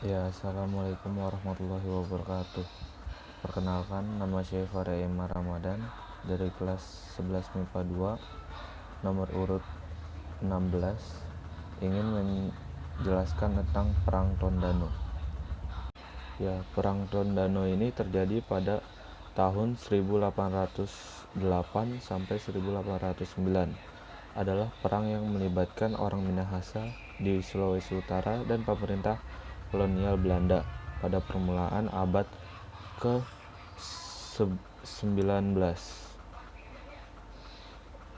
Ya, assalamualaikum warahmatullahi wabarakatuh. Perkenalkan, nama saya Farema Ramadan dari kelas 11 MIPA 2, nomor urut 16, ingin menjelaskan tentang Perang Tondano. Ya, Perang Tondano ini terjadi pada tahun 1808 sampai 1809. Adalah perang yang melibatkan orang Minahasa di Sulawesi Utara dan pemerintah kolonial Belanda pada permulaan abad ke-19.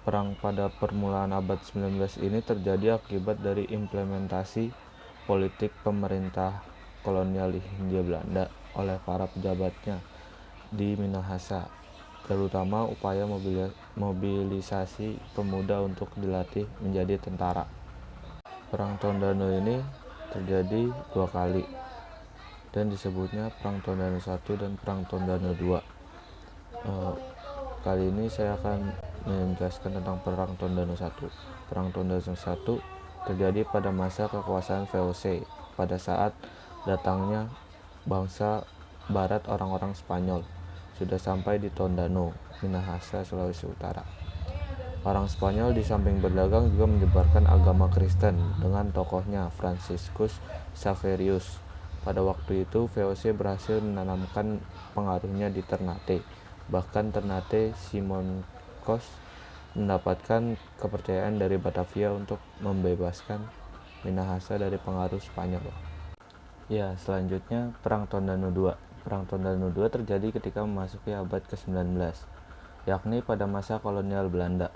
Perang pada permulaan abad 19 ini terjadi akibat dari implementasi politik pemerintah kolonial Hindia Belanda oleh para pejabatnya di Minahasa, terutama upaya mobilisasi pemuda untuk dilatih menjadi tentara. Perang Tondano ini terjadi dua kali dan disebutnya Perang Tondano 1 dan Perang Tondano 2. Kali ini saya akan menjelaskan tentang Perang Tondano 1. Perang Tondano 1 terjadi pada masa kekuasaan VOC pada saat datangnya bangsa barat orang-orang Spanyol sudah sampai di Tondano, Minahasa, Sulawesi Utara. Orang Spanyol di samping berdagang juga menyebarkan agama Kristen dengan tokohnya Franciscus Xaverius. Pada waktu itu VOC berhasil menanamkan pengaruhnya di Ternate. Bahkan Ternate Simancos mendapatkan kepercayaan dari Batavia untuk membebaskan Minahasa dari pengaruh Spanyol. Ya, selanjutnya Perang Tondano 2. Perang Tondano 2 terjadi ketika memasuki abad ke-19, yakni pada masa kolonial Belanda.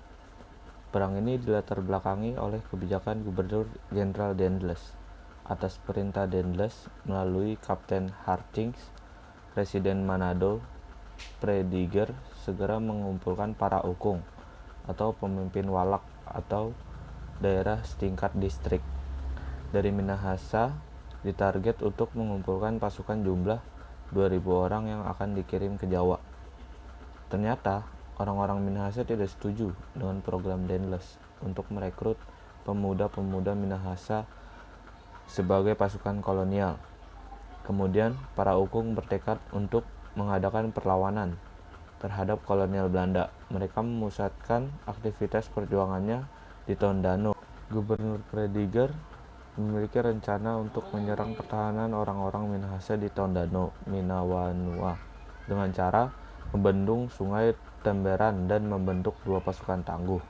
Perang ini dilatar belakangi oleh kebijakan Gubernur Jenderal Daendels. Atas perintah Daendels melalui Kapten Hartings, Presiden Manado Prediger segera mengumpulkan para ukung atau pemimpin walak atau daerah setingkat distrik dari Minahasa ditarget untuk mengumpulkan pasukan jumlah 2.000 orang yang akan dikirim ke Jawa. Ternyata orang-orang Minahasa tidak setuju dengan program Daendels untuk merekrut pemuda-pemuda Minahasa sebagai pasukan kolonial. Kemudian para ukung bertekad untuk mengadakan perlawanan terhadap kolonial Belanda. Mereka memusatkan aktivitas perjuangannya di Tondano. Gubernur Prediger memiliki rencana untuk menyerang pertahanan orang-orang Minahasa di Tondano, Minawanua, dengan cara membendung sungai Temberan dan membentuk dua pasukan tangguh.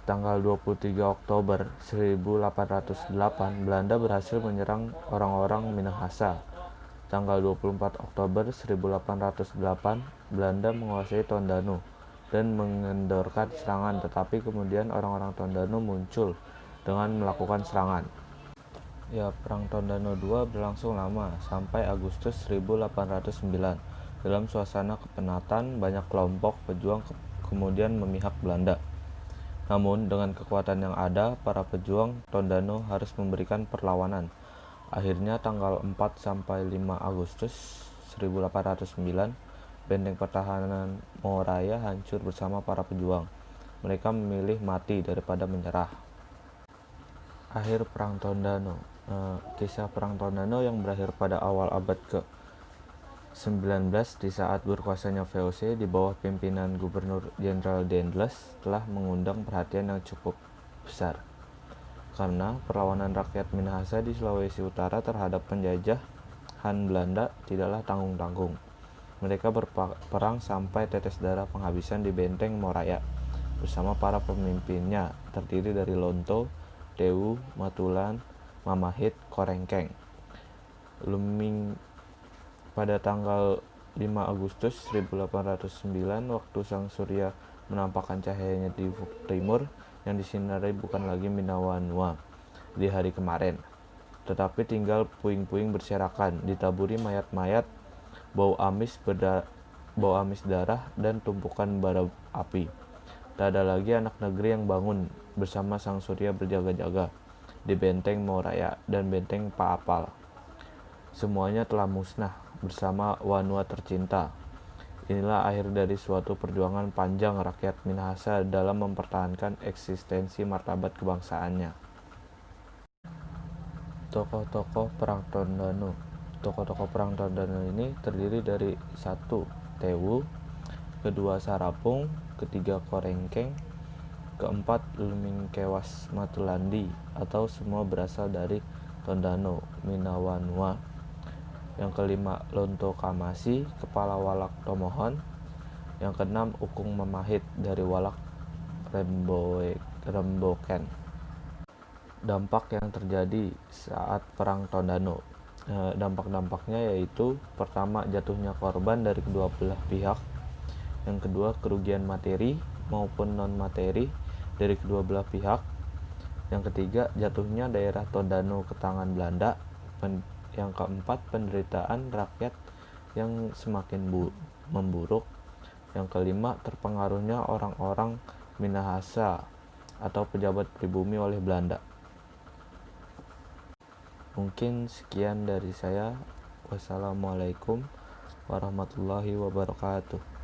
Tanggal 23 Oktober 1808, Belanda berhasil menyerang orang-orang Minahasa. Tanggal 24 Oktober 1808, Belanda menguasai Tondano dan mengendorkan serangan, tetapi kemudian orang-orang Tondano muncul dengan melakukan serangan. Ya, Perang Tondano 2 berlangsung lama, sampai Agustus 1809. Dalam suasana kepenatan, banyak kelompok pejuang kemudian memihak Belanda. Namun, dengan kekuatan yang ada, para pejuang Tondano harus memberikan perlawanan. Akhirnya tanggal 4 sampai 5 Agustus 1809, benteng pertahanan Moraya hancur bersama para pejuang. Mereka memilih mati daripada menyerah. Akhir Perang Tondano. Kisah Perang Tondano yang berakhir pada awal abad ke-19 di saat berkuasanya VOC di bawah pimpinan Gubernur Jenderal Daendels telah mengundang perhatian yang cukup besar. Karena perlawanan rakyat Minahasa di Sulawesi Utara terhadap penjajahan Belanda tidaklah tanggung-tanggung. Mereka berperang sampai tetes darah penghabisan di benteng Moraya bersama para pemimpinnya terdiri dari Lonto, Dewu, Matulan, Mamahit, Korengkeng. Luming pada tanggal 5 Agustus 1809, waktu sang surya menampakkan cahayanya di ufuk timur, yang disinari bukan lagi Minawanua di hari kemarin, tetapi tinggal puing-puing berserakan, ditaburi mayat-mayat, bau amis darah, dan tumpukan bara api. Tak ada lagi anak negeri yang bangun bersama sang surya berjaga-jaga di benteng Moraya dan benteng Paapal. Semuanya telah musnah bersama Wanua tercinta. Inilah akhir dari suatu perjuangan panjang rakyat Minahasa dalam mempertahankan eksistensi martabat kebangsaannya. Tokoh-tokoh Perang Tondano. Tokoh-tokoh Perang Tondano ini terdiri dari 1. Tewu, kedua Sarapung, ketiga Korengkeng, keempat Lumingkewas Matulandi, atau semua berasal dari Tondano, Minawanua. Yang kelima Lonto Kamasi, kepala Walak Tomohon. Yang keenam Ukung Memahit dari Walak Remboken. Dampak yang terjadi saat Perang Tondano. Dampak-dampaknya yaitu pertama, jatuhnya korban dari kedua belah pihak. Yang kedua, kerugian materi maupun non-materi dari kedua belah pihak. Yang ketiga, jatuhnya daerah Tondano ke tangan Belanda. Yang keempat, penderitaan rakyat yang semakin memburuk. Yang kelima, terpengaruhnya orang-orang Minahasa atau pejabat pribumi oleh Belanda. Mungkin sekian dari saya. Wassalamualaikum warahmatullahi wabarakatuh.